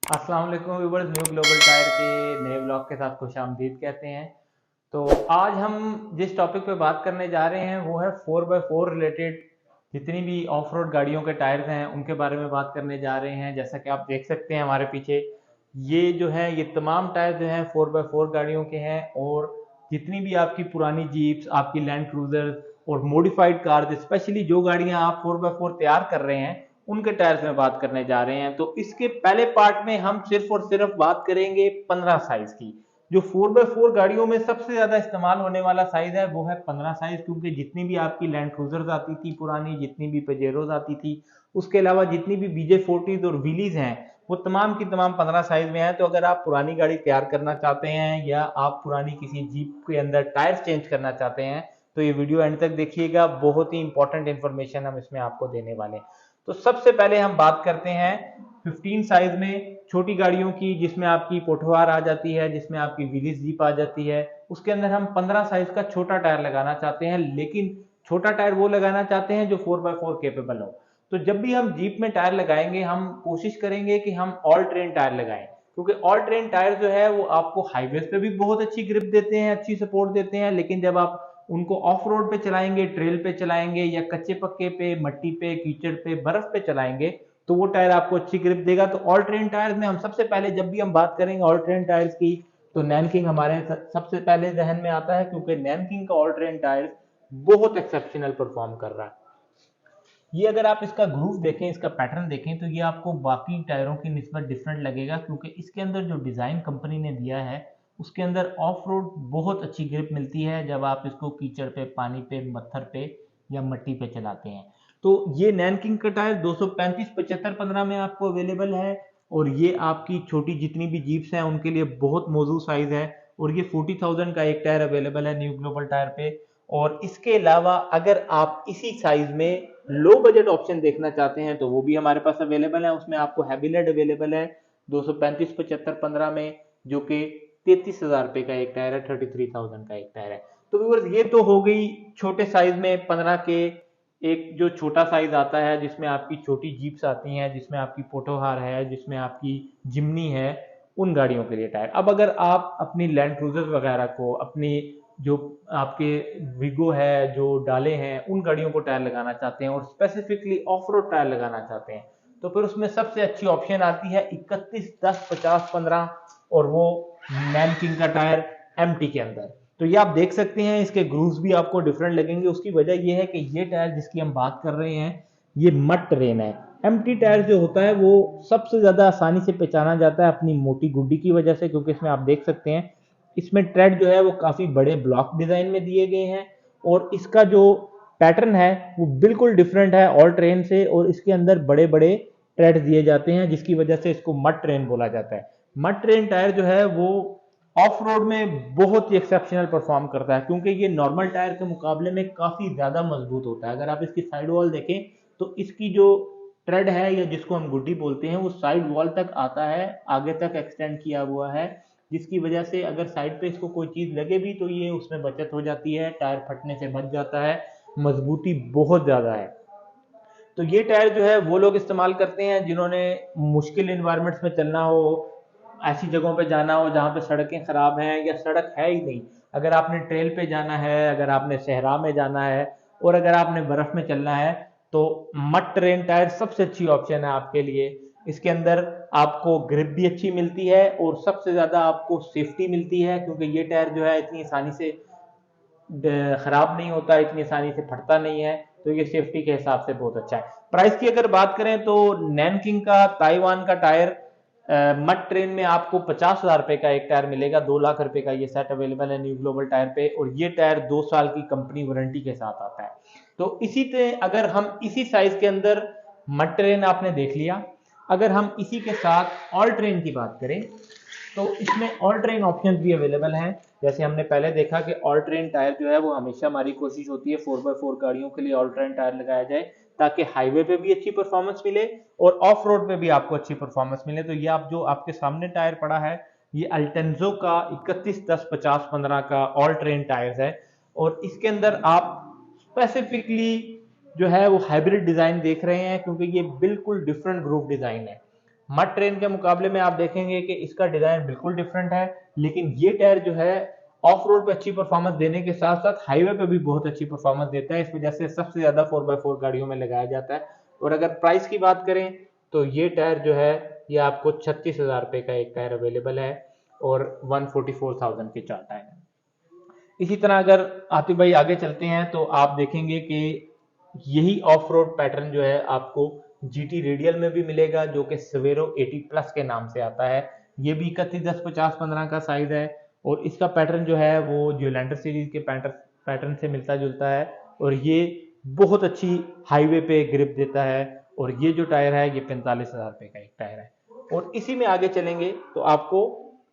अस्सलाम वालेकुम viewers, new global tyre के नए ब्लॉग के साथ खुशामदीद कहते हैं। तो आज हम जिस टॉपिक पे बात करने जा रहे हैं वो है 4x4 रिलेटेड जितनी भी ऑफ रोड गाड़ियों के टायर्स हैं उनके बारे में बात करने जा रहे हैं। जैसा कि आप देख सकते हैं हमारे पीछे ये जो है ये तमाम टायर जो हैं 4x4 गाड़ियों के हैं। और जितनी भी आपकी पुरानी जीप्स, आपकी लैंड क्रूजर और मॉडिफाइड कार्स, स्पेशली जो गाड़ियां आप 4x4 तैयार कर रहे हैं उनके टायर्स में बात करने जा रहे हैं। तो इसके पहले पार्ट में हम सिर्फ और सिर्फ बात करेंगे 15 साइज की। जो 4x4 गाड़ियों में सबसे ज्यादा इस्तेमाल होने वाला साइज है वो है 15 साइज, क्योंकि जितनी भी आपकी लैंड क्रूजर्स आती थी पुरानी, जितनी भी पजेरोज आती थी, उसके अलावा जितनी भी BJ40 और व्हीलीज हैं वो तमाम की तमाम 15 साइज में है। तो अगर आप पुरानी गाड़ी तैयार करना चाहते हैं या आप पुरानी किसी जीप के अंदर टायर चेंज करना चाहते हैं तो ये वीडियो एंड तक देखिएगा, बहुत ही इंपॉर्टेंट इंफॉर्मेशन हम इसमें आपको देने वाले हैं। तो सबसे पहले हम बात करते हैं 15 साइज में छोटी गाड़ियों की, जिसमें आपकी पोठवार आ जाती है, जिसमें आपकी विलिस जीप आ जाती है। उसके अंदर हम 15 साइज का छोटा टायर लगाना चाहते हैं, लेकिन छोटा टायर वो लगाना चाहते हैं जो 4x4 केपेबल हो। तो जब भी हम जीप में टायर लगाएंगे हम कोशिश करेंगे कि हम ऑल ट्रेन टायर लगाएं, क्योंकि ऑल ट्रेन टायर जो है वो आपको हाईवेज पे भी बहुत अच्छी ग्रिप देते हैं, अच्छी सपोर्ट देते हैं, लेकिन जब आप उनको ऑफ रोड पे चलाएंगे, ट्रेल पे चलाएंगे या कच्चे पक्के पे, मट्टी पे, कीचड़ पे, बर्फ पे चलाएंगे तो वो टायर आपको अच्छी ग्रिप देगा। तो ऑल ट्रेन टायर में हम सबसे पहले जब भी हम बात करेंगे ऑल ट्रेन टायर्स की तो नैनकिंग हमारे सबसे पहले जहन में आता है, क्योंकि नैनकिंग का ऑल ट्रेन टायर बहुत एक्सेप्शनल परफॉर्म कर रहा है। ये अगर आप इसका ग्रूव देखें, इसका पैटर्न देखें तो ये आपको बाकी टायरों की निस्बत डिफरेंट लगेगा, क्योंकि इसके अंदर जो डिज़ाइन कंपनी ने दिया है उसके अंदर ऑफ रोड बहुत अच्छी ग्रिप मिलती है जब आप इसको कीचड़ पे, पानी पे, पत्थर पे या मट्टी पे चलाते हैं। तो ये नैनकिंग का टायर 235-75-15 में आपको अवेलेबल है। और ये आपकी छोटी जितनी भी जीप्स हैं उनके लिए बहुत मौजूद साइज है। और ये 40,000 का एक टायर अवेलेबल है न्यू ग्लोबल टायर पे। और इसके अलावा अगर आप इसी साइज में लो बजट ऑप्शन देखना चाहते हैं तो वो भी हमारे पास अवेलेबल है। उसमें आपको हैविलैंड अवेलेबल है 235-75-15 में, जो कि 33,000 रुपए का एक टायर है, 33,000 का एक टायर है। तो व्यूअर्स ये तो हो गई छोटे साइज में 15 के। एक जो छोटा साइज आता है जिसमें आपकी छोटी जीप्स आती हैं, जिसमें आपकी पोटोहार है, जिसमें आपकी जिमनी है, उन गाड़ियों के लिए टायर। अब अगर आप अपनी लैंड क्रूजर वगैरह को, अपनी जो आपके विगो है, जो डाले हैं, उन गाड़ियों को टायर लगाना चाहते हैं और स्पेसिफिकली ऑफ रोड टायर लगाना चाहते हैं तो फिर उसमें सबसे अच्छी ऑप्शन आती है 31-10-50-15, और वो नैनकिंग का टायर एमटी के अंदर। तो ये आप देख सकते हैं इसके ग्रूव्स भी आपको डिफरेंट लगेंगे। उसकी वजह ये है कि ये टायर जिसकी हम बात कर रहे हैं ये मड ट्रेन है। एमटी टायर जो होता है वो सबसे ज्यादा आसानी से पहचाना जाता है अपनी मोटी गुड्डी की वजह से, क्योंकि इसमें आप देख सकते हैं इसमें ट्रेड जो है वो काफी बड़े ब्लॉक डिजाइन में दिए गए हैं। और इसका जो पैटर्न है वो बिल्कुल डिफरेंट है ऑल ट्रेन से, और इसके अंदर बड़े बड़े ट्रेड दिए जाते हैं जिसकी वजह से इसको मड ट्रेन बोला जाता है। मड ट्रेन टायर जो है वो ऑफ रोड में बहुत ही एक्सेप्शनल परफॉर्म करता है, क्योंकि ये नॉर्मल टायर के मुकाबले में काफी ज्यादा मजबूत होता है। अगर आप इसकी साइड वॉल देखें तो इसकी जो ट्रेड है या जिसको हम गुड्डी बोलते हैं वो साइड वॉल तक आता है, आगे तक एक्सटेंड किया हुआ है, जिसकी वजह से अगर साइड पे इसको कोई चीज लगे भी तो ये उसमें बचत हो जाती है, टायर फटने से बच जाता है, मजबूती बहुत ज्यादा है। तो ये टायर जो है वो लोग इस्तेमाल करते हैं जिन्होंने मुश्किल इन्वायरमेंट्स में चलना हो, ऐसी जगहों पे जाना हो जहाँ पे सड़कें खराब हैं या सड़क है ही नहीं। अगर आपने ट्रेल पे जाना है, अगर आपने सहरा में जाना है और अगर आपने बर्फ में चलना है तो मड ट्रेन टायर सबसे अच्छी ऑप्शन है आपके लिए। इसके अंदर आपको ग्रिप भी अच्छी मिलती है और सबसे ज्यादा आपको सेफ्टी मिलती है, क्योंकि ये टायर जो है इतनी आसानी से खराब नहीं होता, इतनी आसानी से फटता नहीं है। तो ये सेफ्टी के हिसाब से बहुत अच्छा है। प्राइस की अगर बात करें तो नैनकिंग का ताइवान का टायर मड ट्रेन में आपको 50,000 रुपए का एक टायर मिलेगा, 2 लाख रुपए का ये सेट अवेलेबल है न्यू ग्लोबल टायर पे। और ये टायर 2 साल की कंपनी वारंटी के साथ आता है। तो इसी तरह अगर हम इसी साइज के अंदर मड ट्रेन आपने देख लिया, अगर हम इसी के साथ ऑल ट्रेन की बात करें तो इसमें ऑल ट्रेन ऑप्शन भी अवेलेबल हैं। जैसे हमने पहले देखा कि ऑल ट्रेन टायर जो है वो हमेशा हमारी कोशिश होती है 4x4 गाड़ियों के लिए ऑल ट्रेन टायर लगाया जाए, ताकि हाईवे पे भी अच्छी परफॉर्मेंस मिले और ऑफ रोड पे भी आपको अच्छी परफॉर्मेंस मिले। तो ये आप जो आपके सामने टायर पड़ा है ये अल्टेंजो का 31-10-50-15 का ऑल ट्रेन टायर है। और इसके अंदर आप स्पेसिफिकली जो है वो हाइब्रिड डिजाइन देख रहे हैं, क्योंकि ये बिल्कुल डिफरेंट ग्रुप डिजाइन है। मड ट्रेन के मुकाबले में आप देखेंगे कि इसका डिजाइन बिल्कुल डिफरेंट है, लेकिन ये टायर जो है ऑफ रोड पे अच्छी परफॉर्मेंस देने के साथ साथ हाईवे पे भी बहुत अच्छी परफॉर्मेंस देता है। इस वजह से सबसे ज्यादा 4x4 गाड़ियों में लगाया जाता है। और अगर प्राइस की बात करें तो ये टायर जो है ये आपको 36,000 रुपए का एक टायर अवेलेबल है और 144,000 के 4 टायर है। इसी तरह अगर आतिफ भाई आगे चलते हैं तो आप देखेंगे कि यही ऑफ रोड पैटर्न जो है आपको जीटी रेडियल में भी मिलेगा, जो कि सवेरो 80 प्लस के नाम से आता है। ये भी 3110-50-15 का साइज है और इसका पैटर्न जो है वो ज्यूलैंडर सीरीज के पैटर्न से मिलता जुलता है और ये बहुत अच्छी हाईवे पे ग्रिप देता है। और ये जो टायर है ये 45,000 रुपए का एक टायर है। और इसी में आगे चलेंगे तो आपको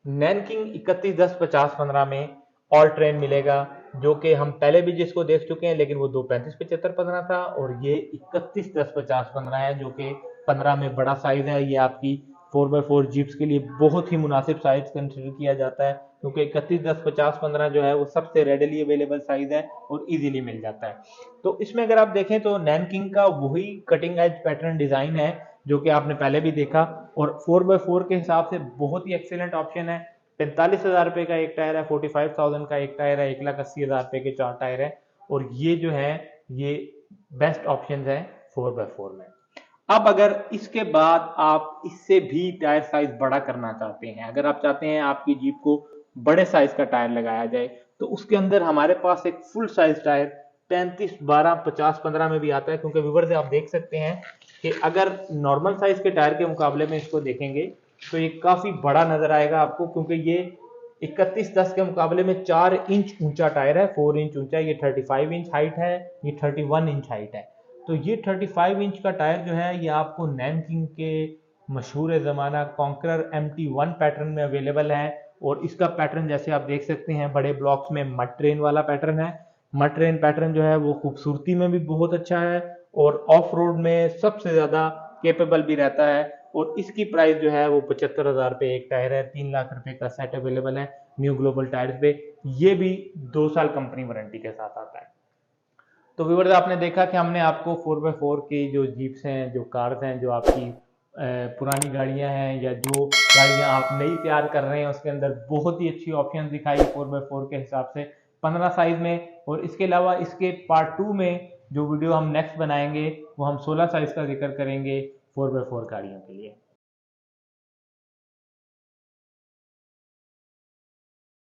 नैनकिंग 3110-50-15 में ऑल ट्रेन मिलेगा, जो कि हम पहले भी जिसको देख चुके हैं, लेकिन वो 235-75-15 था और ये 3110-50-15 है, जो कि 15 में बड़ा साइज है। ये आपकी 4x4 जीप्स के लिए बहुत ही मुनासिब साइज कंसिडर किया जाता है, क्योंकि 3110-50-15 जो है वो सबसे रेडिली अवेलेबल साइज है और इजीली मिल जाता है। तो इसमें अगर आप देखें तो नैनकिंग का वही कटिंग एज पैटर्न डिजाइन है जो कि आपने पहले भी देखा और 4x4 के हिसाब से बहुत ही एक्सीलेंट ऑप्शन है। 45,000 रुपए का एक टायर है, 45,000 का एक टायर है, 1,80,000 रुपए के 4 टायर है और ये जो है ये बेस्ट ऑप्शन है 4x4 में। अब अगर इसके बाद आप इससे भी टायर साइज बड़ा करना चाहते हैं, अगर आप चाहते हैं आपकी जीप को बड़े साइज का टायर लगाया जाए, तो उसके अंदर हमारे पास एक फुल साइज टायर 35-12-50-15 में भी आता है। क्योंकि व्यूअर्स आप देख सकते हैं कि अगर नॉर्मल साइज के टायर के मुकाबले में इसको देखेंगे तो ये काफी बड़ा नजर आएगा आपको, क्योंकि ये 3110 के मुकाबले में 4 इंच ऊंचा टायर है, 4 इंच ऊंचा। ये 35 इंच हाइट है, ये 31 इंच हाइट है। तो ये 35 इंच का टायर जो है ये आपको नैनकिंग के मशहूर जमाना कॉन्करर MT1 पैटर्न में अवेलेबल है। और इसका पैटर्न जैसे आप देख सकते हैं बड़े ब्लॉक्स में मड ट्रेन वाला पैटर्न है। मड ट्रेन पैटर्न जो है वो खूबसूरती में भी बहुत अच्छा है और ऑफ रोड में सबसे ज्यादा केपेबल भी रहता है। और इसकी प्राइस जो है वो 75,000 रुपए एक टायर है, 3 लाख रुपए का सेट अवेलेबल है न्यू ग्लोबल टायर्स पे। ये भी 2 साल कंपनी वारंटी के साथ आता है। तो व्यूअर्स आपने देखा कि हमने आपको 4x4 की जो जीप्स हैं, जो कार्स हैं, जो आपकी पुरानी गाड़ियां हैं या जो गाड़ियां आप नई तैयार कर रहे हैं उसके अंदर बहुत ही अच्छी ऑप्शन दिखाई 4x4 के हिसाब से 15 साइज में। और इसके अलावा इसके पार्ट 2 में जो वीडियो हम नेक्स्ट बनाएंगे वो हम 16 साइज का जिक्र करेंगे 4x4 गाड़ियों के लिए।